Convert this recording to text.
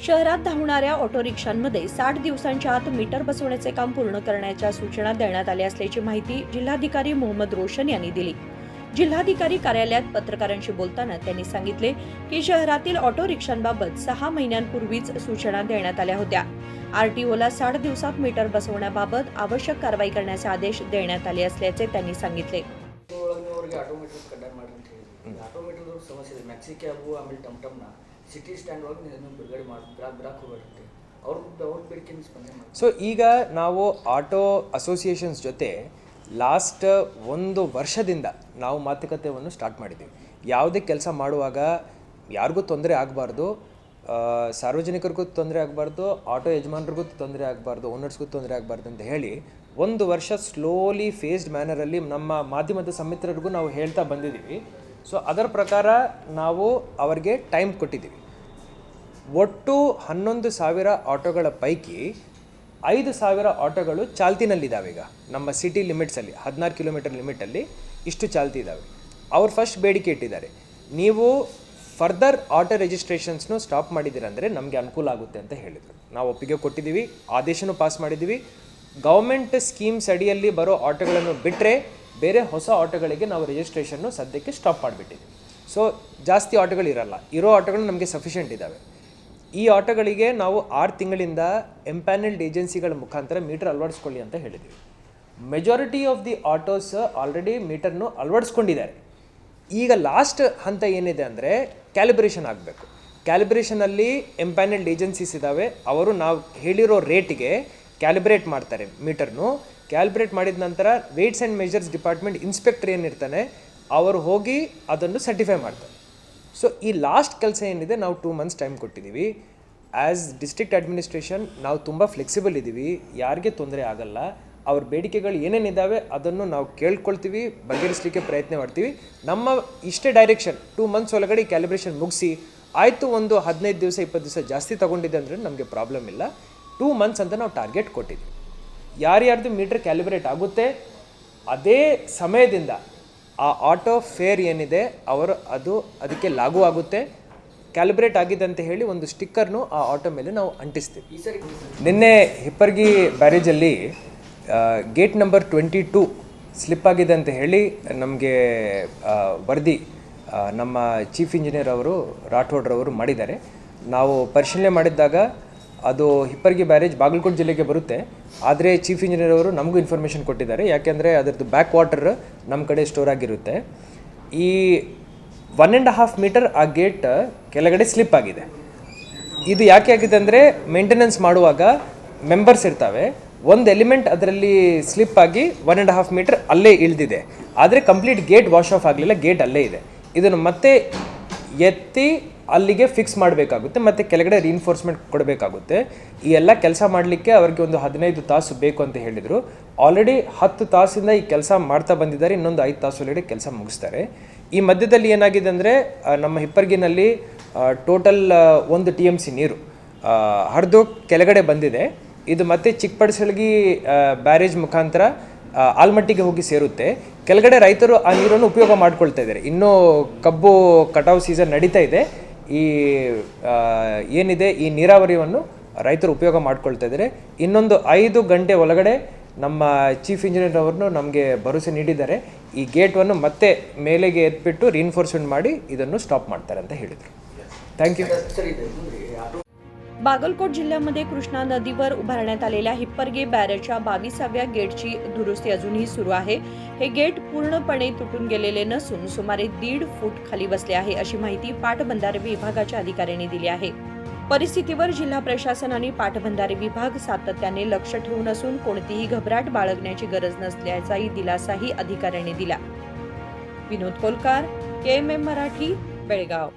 शहरात धावणाऱ्या ऑटो रिक्षांमध्ये 60 दिवसांच्या आत मीटर बसवण्याचे काम पूर्ण करण्याच्या सूचना देण्यात आल्या असल्याची माहिती जिल्हाधिकारी मोहम्मद रोशन यांनी दिली। जिल्हाधिकारी कार्यालयात पत्रकारांशी बोलताना त्यांनी सांगितले की शहरातील ऑटो रिक्षांबाबत 6 महिन्यांपूर्वीच सूचना देण्यात आल्या होत्या। आरटीओला 60 दिवसात मीटर बसवण्याबाबत आवश्यक कारवाई करण्याचे आदेश देण्यात आले असल्याचे त्यांनी सांगितले। ಸೊ ಈಗ ನಾವು ಆಟೋ ಅಸೋಸಿಯೇಷನ್ಸ್ ಜೊತೆ ಲಾಸ್ಟ್ ಒಂದು ವರ್ಷದಿಂದ ನಾವು ಮಾತುಕತೆಯನ್ನು ಸ್ಟಾರ್ಟ್ ಮಾಡಿದ್ದೀವಿ। ಯಾವುದೇ ಕೆಲಸ ಮಾಡುವಾಗ ಯಾರಿಗೂ ತೊಂದರೆ ಆಗಬಾರ್ದು, ಸಾರ್ವಜನಿಕರಿಗೂ ತೊಂದರೆ ಆಗಬಾರ್ದು, ಆಟೋ ಯಜಮಾನರಿಗೂ ತೊಂದರೆ ಆಗಬಾರ್ದು, ಓನರ್ಸ್ಗೂ ತೊಂದರೆ ಆಗಬಾರ್ದು ಅಂತ ಹೇಳಿ ಒಂದು ವರ್ಷ ಸ್ಲೋಲಿ ಫೇಸ್ಡ್ ಮ್ಯಾನರಲ್ಲಿ ನಮ್ಮ ಮಾಧ್ಯಮದ ಸಮಿತ್ರರಿಗೂ ನಾವು ಹೇಳ್ತಾ ಬಂದಿದ್ದೀವಿ। ಸೊ ಅದರ ಪ್ರಕಾರ ನಾವು ಅವರಿಗೆ ಟೈಮ್ ಕೊಟ್ಟಿದ್ದೀವಿ। ಒಟ್ಟು 11,000 ಆಟೋಗಳ ಪೈಕಿ 5,000 ಆಟೋಗಳು ಚಾಲ್ತಿನಲ್ಲಿದ್ದಾವೆ। ಈಗ ನಮ್ಮ ಸಿಟಿ ಲಿಮಿಟ್ಸಲ್ಲಿ 16 ಕಿಲೋಮೀಟರ್ ಲಿಮಿಟಲ್ಲಿ ಇಷ್ಟು ಚಾಲ್ತಿ ಇದ್ದಾವೆ। ಅವ್ರು ಫಸ್ಟ್ ಬೇಡಿಕೆ ಇಟ್ಟಿದ್ದಾರೆ, ನೀವು ಫರ್ದರ್ ಆಟೋ ರಿಜಿಸ್ಟ್ರೇಷನ್ಸ್ನು ಸ್ಟಾಪ್ ಮಾಡಿದ್ದೀರಂದರೆ ನಮಗೆ ಅನುಕೂಲ ಆಗುತ್ತೆ ಅಂತ ಹೇಳಿದರು। ನಾವು ಒಪ್ಪಿಗೆ ಕೊಟ್ಟಿದ್ದೀವಿ, ಆದೇಶನೂ ಪಾಸ್ ಮಾಡಿದ್ದೀವಿ। ಗೌರ್ಮೆಂಟ್ ಸ್ಕೀಮ್ಸ್ ಅಡಿಯಲ್ಲಿ ಬರೋ ಆಟೋಗಳನ್ನು ಬಿಟ್ಟರೆ ಬೇರೆ ಹೊಸ ಆಟೋಗಳಿಗೆ ನಾವು ರಿಜಿಸ್ಟ್ರೇಷನ್ನು ಸದ್ಯಕ್ಕೆ ಸ್ಟಾಪ್ ಮಾಡಿಬಿಟ್ಟಿದ್ದೀವಿ। ಸೊ ಜಾಸ್ತಿ ಆಟೋಗಳಿರಲ್ಲ, ಇರೋ ಆಟೋಗಳು ನಮಗೆ ಸಫಿಷಿಯೆಂಟ್ ಇದ್ದಾವೆ। ಈ ಆಟೋಗಳಿಗೆ ನಾವು 6 ತಿಂಗಳಿಂದ ಎಂಪ್ಯಾನಲ್ಡ್ ಏಜೆನ್ಸಿಗಳ ಮುಖಾಂತರ ಮೀಟರ್ ಅಳವಡಿಸ್ಕೊಳ್ಳಿ ಅಂತ ಹೇಳಿದ್ದೀವಿ। Majority of the autos already ಮೀಟರ್ನು ಅಳವಡಿಸ್ಕೊಂಡಿದ್ದಾರೆ। ಈಗ ಲಾಸ್ಟ್ ಹಂತ ಏನಿದೆ ಅಂದರೆ ಕ್ಯಾಲಿಬ್ರೇಷನ್ ಆಗಬೇಕು। ಕ್ಯಾಲಿಬ್ರೇಷನಲ್ಲಿ ಎಂಪ್ಯಾನಲ್ಡ್ ಏಜೆನ್ಸೀಸ್ ಇದ್ದಾವೆ, ಅವರು ನಾವು ಹೇಳಿರೋ ರೇಟಿಗೆ ಕ್ಯಾಲಿಬ್ರೇಟ್ ಮಾಡ್ತಾರೆ ಮೀಟರ್ನು। ಕ್ಯಾಲಿಬ್ರೇಟ್ ಮಾಡಿದ ನಂತರ weights and measures department inspector ಏನಿರ್ತಾನೆ ಅವರು ಹೋಗಿ ಅದನ್ನು ಸರ್ಟಿಫೈ ಮಾಡ್ತಾರೆ। ಸೊ ಈ ಲಾಸ್ಟ್ ಕೆಲಸ ಏನಿದೆ ನಾವು 2 ಮಂತ್ಸ್ ಟೈಮ್ ಕೊಟ್ಟಿದ್ದೀವಿ। ಆ್ಯಸ್ ಡಿಸ್ಟ್ರಿಕ್ಟ್ ಅಡ್ಮಿನಿಸ್ಟ್ರೇಷನ್ ನಾವು ತುಂಬ ಫ್ಲೆಕ್ಸಿಬಲ್ ಇದ್ದೀವಿ, ಯಾರಿಗೆ ತೊಂದರೆ ಆಗಲ್ಲ। ಅವ್ರ ಬೇಡಿಕೆಗಳು ಏನೇನಿದ್ದಾವೆ ಅದನ್ನು ನಾವು ಕೇಳ್ಕೊಳ್ತೀವಿ, ಬಗೆಹರಿಸಲಿಕ್ಕೆ ಪ್ರಯತ್ನ ಮಾಡ್ತೀವಿ। ನಮ್ಮ ಇಷ್ಟೇ ಡೈರೆಕ್ಷನ್ 2 ಮಂತ್ಸ್ ಒಳಗಡೆ ಕ್ಯಾಲಿಬ್ರೇಷನ್ ಮುಗಿಸಿ ಆಯಿತು, ಒಂದು 15 ದಿವಸ 20 ದಿವಸ ಜಾಸ್ತಿ ತೊಗೊಂಡಿದೆ ಅಂದರೆ ನಮಗೆ ಪ್ರಾಬ್ಲಮ್ ಇಲ್ಲ। 2 ಮಂತ್ಸ್ ಅಂತ ನಾವು ಟಾರ್ಗೆಟ್ ಕೊಟ್ಟಿದ್ದೀವಿ। ಯಾರ್ಯಾರ್ದು ಮೀಟರ್ ಕ್ಯಾಲಿಬ್ರೇಟ್ ಆಗುತ್ತೆ ಅದೇ ಸಮಯದಿಂದ ಆ ಆಟೋ ಫೇರ್ ಏನಿದೆ ಅದಕ್ಕೆ ಲಾಗೂ ಆಗುತ್ತೆ। ಕ್ಯಾಲಿಬ್ರೇಟ್ ಆಗಿದೆ ಅಂತ ಹೇಳಿ ಒಂದು ಸ್ಟಿಕ್ಕರ್ನು ಆ ಆಟೋ ಮೇಲೆ ನಾವು ಅಂಟಿಸ್ತೀವಿ। ನಿನ್ನೆ ಹಿಪ್ಪರ್ಗಿ ಬ್ಯಾರೇಜಲ್ಲಿ ಗೇಟ್ ನಂಬರ್ 22 ಸ್ಲಿಪ್ ಆಗಿದೆ ಅಂತ ಹೇಳಿ ನಮಗೆ ವರದಿ ನಮ್ಮ ಚೀಫ್ ಇಂಜಿನಿಯರ್ ಅವರು ರಾಠೋಡ್ರವರು ಮಾಡಿದ್ದಾರೆ। ನಾವು ಪರಿಶೀಲನೆ ಮಾಡಿದ್ದಾಗ ಅದು ಹಿಪ್ಪರ್ಗಿ ಬ್ಯಾರೇಜ್ ಬಾಗಲಕೋಟೆ ಜಿಲ್ಲೆಗೆ ಬರುತ್ತೆ, ಆದರೆ ಚೀಫ್ ಇಂಜಿನಿಯರ್ ಅವರು ನಮಗೂ ಇನ್ಫಾರ್ಮೇಷನ್ ಕೊಟ್ಟಿದ್ದಾರೆ, ಯಾಕೆಂದರೆ ಅದರದ್ದು ಬ್ಯಾಕ್ ವಾಟರ್ ನಮ್ಮ ಕಡೆ ಸ್ಟೋರ್ ಆಗಿರುತ್ತೆ। ಈ 1.5 ಮೀಟರ್ ಆ ಗೇಟ್ ಕೆಳಗಡೆ ಸ್ಲಿಪ್ ಆಗಿದೆ। ಇದು ಯಾಕೆ ಆಗಿದೆ ಅಂದರೆ ಮೇಂಟೆನೆನ್ಸ್ ಮಾಡುವಾಗ ಮೆಂಬರ್ಸ್ ಇರ್ತವೆ, ಒಂದು ಎಲಿಮೆಂಟ್ ಅದರಲ್ಲಿ ಸ್ಲಿಪ್ ಆಗಿ 1.5 ಮೀಟರ್ ಅಲ್ಲೇ ಇಳಿದಿದೆ, ಆದರೆ ಕಂಪ್ಲೀಟ್ ಗೇಟ್ ವಾಶ್ ಆಫ್ ಆಗಲಿಲ್ಲ, ಗೇಟ್ ಅಲ್ಲೇ ಇದೆ। ಇದನ್ನು ಮತ್ತೆ ಎತ್ತಿ ಅಲ್ಲಿಗೆ ಫಿಕ್ಸ್ ಮಾಡಬೇಕಾಗುತ್ತೆ, ಮತ್ತು ಕೆಳಗಡೆ ರೀಇನ್ಫೋರ್ಸ್ಮೆಂಟ್ ಕೊಡಬೇಕಾಗುತ್ತೆ। ಈ ಎಲ್ಲ ಕೆಲಸ ಮಾಡಲಿಕ್ಕೆ ಅವ್ರಿಗೆ ಒಂದು 15 ತಾಸು ಬೇಕು ಅಂತ ಹೇಳಿದರು। ಆಲ್ರೆಡಿ 10 ತಾಸಿಂದ ಈ ಕೆಲಸ ಮಾಡ್ತಾ ಬಂದಿದ್ದಾರೆ, ಇನ್ನೊಂದು 5 ತಾಸು ಒಳಗಡೆ ಕೆಲಸ ಮುಗಿಸ್ತಾರೆ। ಈ ಮಧ್ಯದಲ್ಲಿ ಏನಾಗಿದೆ ಅಂದರೆ ನಮ್ಮ ಹಿಪ್ಪರ್ಗಿನಲ್ಲಿ ಟೋಟಲ್ 1 TMC ನೀರು ಹರಿದು ಕೆಳಗಡೆ ಬಂದಿದೆ। ಇದು ಮತ್ತೆ ಚಿಕ್ಕಪಡಸಲಗಿ ಬ್ಯಾರೇಜ್ ಮುಖಾಂತರ ಆಲ್ಮಟ್ಟಿಗೆ ಹೋಗಿ ಸೇರುತ್ತೆ। ಕೆಳಗಡೆ ರೈತರು ಆ ನೀರನ್ನು ಉಪಯೋಗ ಮಾಡ್ಕೊಳ್ತಾ ಇದ್ದಾರೆ, ಇನ್ನೂ ಕಬ್ಬು ಕಟಾವು ಸೀಸನ್ ನಡೀತಾ ಇದೆ। ಈ ಏನಿದೆ ಈ ನೀರಾವರಿಯನ್ನು ರೈತರು ಉಪಯೋಗ ಮಾಡ್ಕೊಳ್ತಾ ಇದ್ದಾರೆ। ಇನ್ನೊಂದು 5 ಗಂಟೆ ಒಳಗಡೆ ನಮ್ಮ ಚೀಫ್ ಇಂಜಿನಿಯರ್ ಅವರನ್ನು ನಮಗೆ ಭರವಸೆ ನೀಡಿದ್ದಾರೆ, ಈ ಗೇಟನ್ನು ಮತ್ತೆ ಮೇಲೆಗೆ ಎತ್ಬಿಟ್ಟು ರೀಇನ್ಫೋರ್ಸ್ಮೆಂಟ್ ಮಾಡಿ ಇದನ್ನು ಸ್ಟಾಪ್ ಮಾಡ್ತಾರೆ ಅಂತ ಹೇಳಿದರು। Thank you. बागलकोट जिल्ह्यामध्ये कृष्णा नदीवर उभारण्यात आलेल्या हिप्परगे बॅरेजच्या 22व्या गेटची दुरुस्ती अजूनही सुरू आहे। हे गेट पूर्णपणे तुटून गेलेले नसून सुमारे 1.5 फूट खाली बसले आहे, अशी माहिती पाटबंधारे विभागाच्या अधिकाऱ्यांनी दिली आहे। परिस्थितीवर जिल्हा प्रशासन आणि पाटबंधारे विभाग सातत्याने लक्ष ठेवून असून कोणतीही घबराट बाळगण्याची गरज नसल्याचाही दिलासाही अधिकाऱ्यांनी दिला। विनोद कोलकार, KMM मराठी, बेळगाव।